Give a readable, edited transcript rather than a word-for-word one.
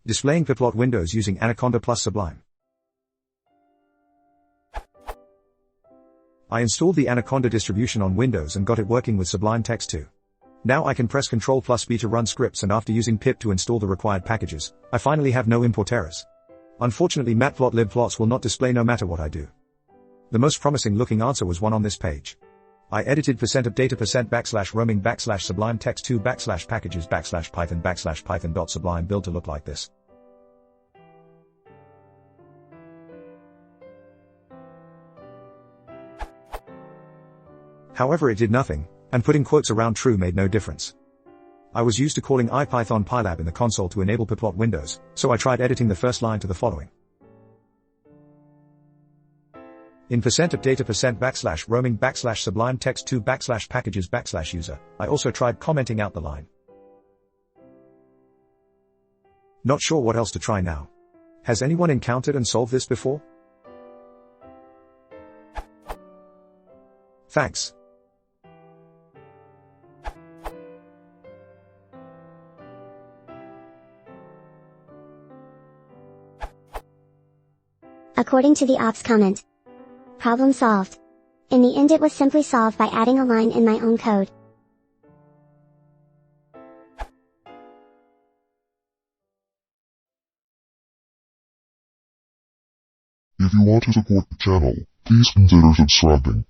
Displaying Pyplot windows using Anaconda+Sublime. I installed the Anaconda distribution on Windows and got it working with Sublime Text too. Now I can press Ctrl+B to run scripts, and after using pip to install the required packages, I finally have no import errors. Unfortunately, matplotlib plots will not display no matter what I do. The most promising looking answer was one on this page. I edited %of data%\roaming\sublime text2\packages\python/python.sublime build to look like this. However, it did nothing, and putting quotes around true made no difference. I was used to calling ipython pylab in the console to enable Pyplot windows, so I tried editing the first line to the following. In %of data%\roaming\sublime text2\packages/user, I also tried commenting out the line. Not sure what else to try now. Has anyone encountered and solved this before? Thanks. According to the ops comment. Problem solved. In the end, it was simply solved by adding a line in my own code. If you want to support the channel, please consider subscribing.